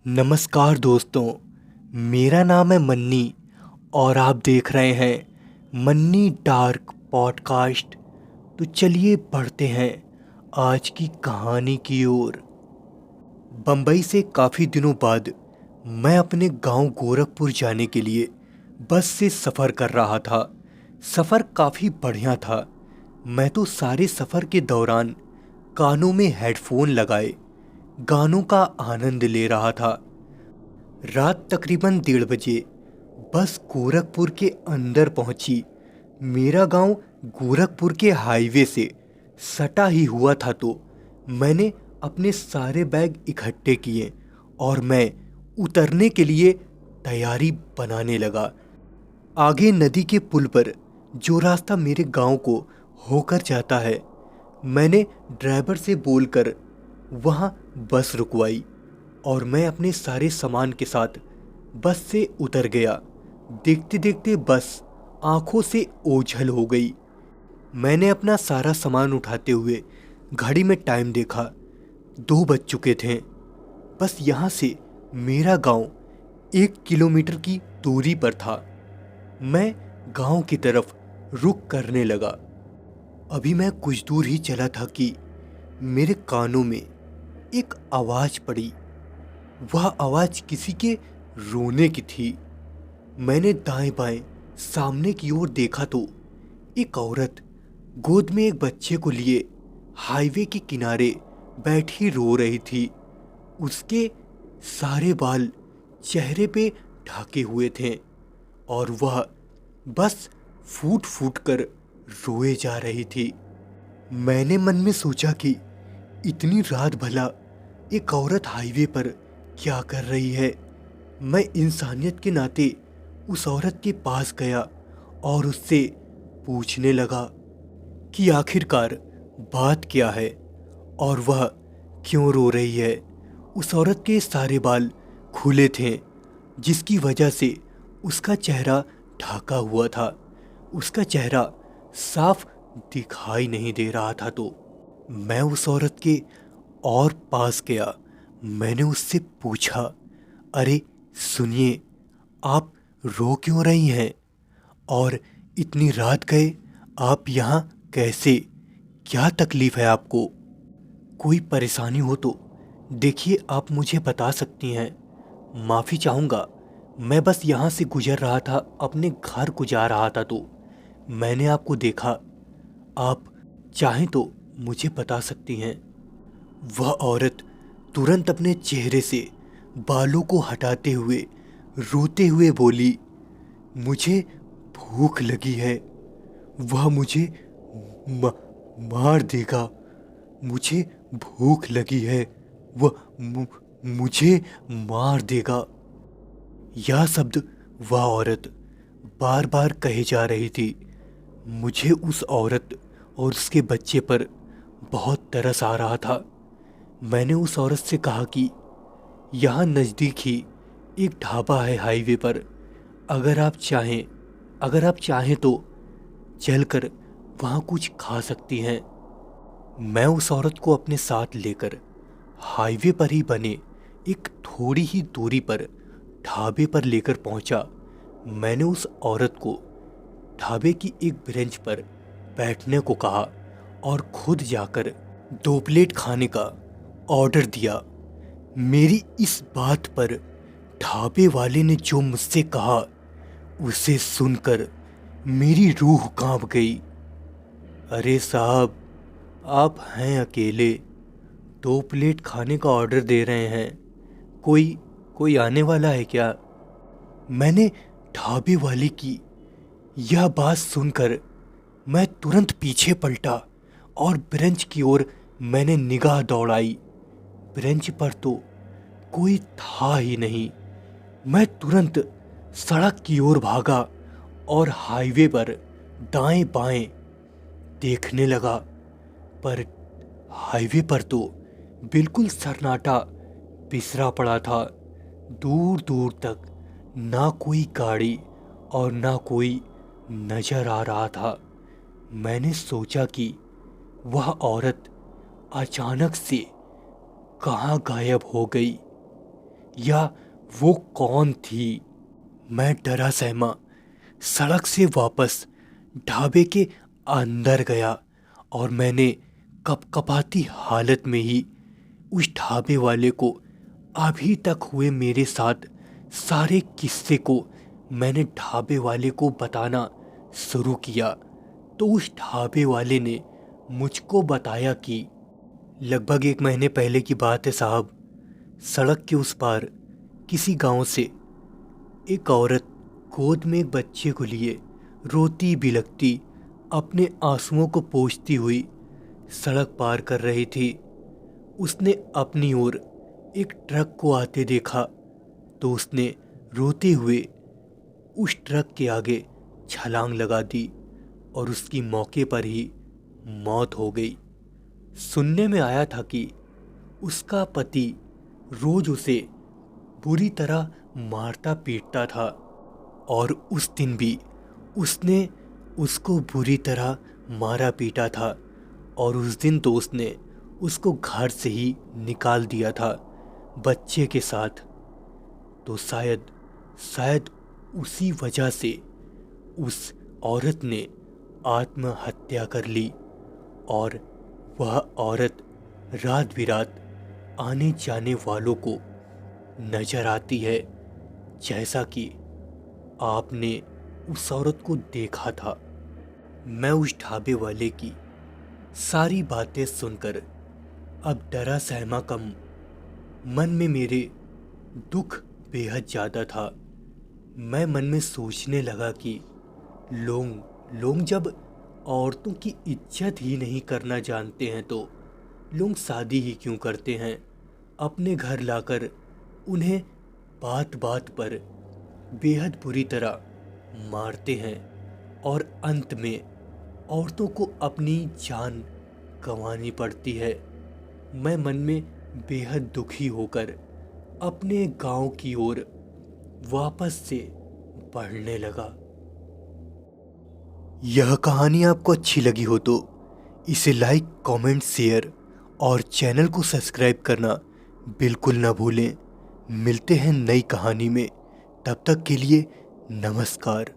नमस्कार दोस्तों, मेरा नाम है मन्नी और आप देख रहे हैं मन्नी डार्क पॉडकास्ट। तो चलिए बढ़ते हैं आज की कहानी की ओर। बम्बई से काफ़ी दिनों बाद मैं अपने गांव गोरखपुर जाने के लिए बस से सफ़र कर रहा था। सफ़र काफ़ी बढ़िया था। मैं तो सारे सफ़र के दौरान कानों में हेडफोन लगाए गानों का आनंद ले रहा था। रात तकरीबन 1:30 बजे बस गोरखपुर के अंदर पहुंची। मेरा गांव गोरखपुर के हाईवे से सटा ही हुआ था, तो मैंने अपने सारे बैग इकट्ठे किए और मैं उतरने के लिए तैयारी बनाने लगा। आगे नदी के पुल पर जो रास्ता मेरे गांव को होकर जाता है, मैंने ड्राइवर से बोलकर वहां बस रुकवाई और मैं अपने सारे सामान के साथ बस से उतर गया। देखते देखते बस आंखों से ओझल हो गई। मैंने अपना सारा सामान उठाते हुए घड़ी में टाइम देखा, 2 बज चुके थे। बस यहाँ से मेरा गांव 1 किलोमीटर की दूरी पर था। मैं गांव की तरफ रुख करने लगा। अभी मैं कुछ दूर ही चला था कि मेरे कानों में एक आवाज़ पड़ी। वह आवाज़ किसी के रोने की थी। मैंने दाएं बाएं सामने की ओर देखा तो एक औरत गोद में एक बच्चे को लिए हाईवे के किनारे बैठी रो रही थी। उसके सारे बाल चेहरे पे ढके हुए थे और वह बस फूट फूट कर रोए जा रही थी। मैंने मन में सोचा कि इतनी रात भला एक औरत हाईवे पर क्या कर रही है। मैं इंसानियत के नाते उस औरत के पास गया और उससे पूछने लगा कि आखिरकार बात क्या है और वह क्यों रो रही है। उस औरत के सारे बाल खुले थे, जिसकी वजह से उसका चेहरा ढका हुआ था। उसका चेहरा साफ दिखाई नहीं दे रहा था। तो मैं उस औरत के और पास गया। मैंने उससे पूछा, अरे सुनिए, आप रो क्यों रही हैं और इतनी रात गए आप यहाँ कैसे? क्या तकलीफ़ है आपको? कोई परेशानी हो तो देखिए आप मुझे बता सकती हैं। माफ़ी चाहूँगा, मैं बस यहाँ से गुजर रहा था, अपने घर को जा रहा था तो मैंने आपको देखा। आप चाहें तो मुझे बता सकती हैं। वह औरत तुरंत अपने चेहरे से बालों को हटाते हुए रोते हुए बोली, मुझे भूख लगी है, वह मुझे मार देगा। मुझे भूख लगी है, वह मुझे मार देगा। यह शब्द वह औरत बार बार कहे जा रही थी। मुझे उस औरत और उसके बच्चे पर बहुत तरस आ रहा था। मैंने उस औरत से कहा कि यहाँ नज़दीक ही एक ढाबा है हाईवे पर, अगर आप चाहें तो चलकर वहाँ कुछ खा सकती हैं। मैं उस औरत को अपने साथ लेकर हाईवे पर ही बने एक थोड़ी ही दूरी पर ढाबे पर लेकर पहुंचा। मैंने उस औरत को ढाबे की एक बेंच पर बैठने को कहा और खुद जाकर 2 प्लेट खाने का ऑर्डर दिया। मेरी इस बात पर ढाबे वाले ने जो मुझसे कहा, उसे सुनकर मेरी रूह कांप गई। अरे साहब, आप हैं अकेले, 2 प्लेट खाने का ऑर्डर दे रहे हैं, कोई आने वाला है क्या? मैंने ढाबे वाले की यह बात सुनकर मैं तुरंत पीछे पलटा और ब्रेंच की ओर मैंने निगाह दौड़ाई। ब्रेंच पर तो कोई था ही नहीं। मैं तुरंत सड़क की ओर भागा और हाईवे पर दाएं बाएं देखने लगा, पर हाईवे पर तो बिल्कुल सन्नाटा बिखरा पड़ा था। दूर दूर तक ना कोई गाड़ी और ना कोई नजर आ रहा था। मैंने सोचा कि वह औरत अचानक से कहाँ गायब हो गई या वो कौन थी। मैं डरा सहमा सड़क से वापस ढाबे के अंदर गया और मैंने कपकपाती हालत में ही उस ढाबे वाले को अभी तक हुए मेरे साथ सारे किस्से को मैंने ढाबे वाले को बताना शुरू किया। तो उस ढाबे वाले ने मुझको बताया कि लगभग 1 महीने पहले की बात है साहब। सड़क के उस पार किसी गांव से एक औरत गोद में एक बच्चे को लिए रोती बिलखती अपने आंसुओं को पोंछती हुई सड़क पार कर रही थी। उसने अपनी ओर एक ट्रक को आते देखा तो उसने रोते हुए उस ट्रक के आगे छलांग लगा दी और उसकी मौके पर ही मौत हो गई। सुनने में आया था कि उसका पति रोज उसे बुरी तरह मारता पीटता था और उस दिन भी उसने उसको बुरी तरह मारा पीटा था और उस दिन तो उसने उसको घर से ही निकाल दिया था बच्चे के साथ। तो शायद उसी वजह से उस औरत ने आत्महत्या कर ली और वह औरत रात बिरात आने जाने वालों को नजर आती है, जैसा कि आपने उस औरत को देखा था। मैं उस ढाबे वाले की सारी बातें सुनकर अब डरा सहमा कम मन में मेरे दुख बेहद ज़्यादा था। मैं मन में सोचने लगा कि लोग जब औरतों की इज्जत ही नहीं करना जानते हैं तो लोग शादी ही क्यों करते हैं। अपने घर लाकर उन्हें बात बात पर बेहद बुरी तरह मारते हैं और अंत में औरतों को अपनी जान गंवानी पड़ती है। मैं मन में बेहद दुखी होकर अपने गांव की ओर वापस से बढ़ने लगा। यह कहानी आपको अच्छी लगी हो तो इसे लाइक, कमेंट, शेयर और चैनल को सब्सक्राइब करना बिल्कुल ना भूलें। मिलते हैं नई कहानी में, तब तक के लिए नमस्कार।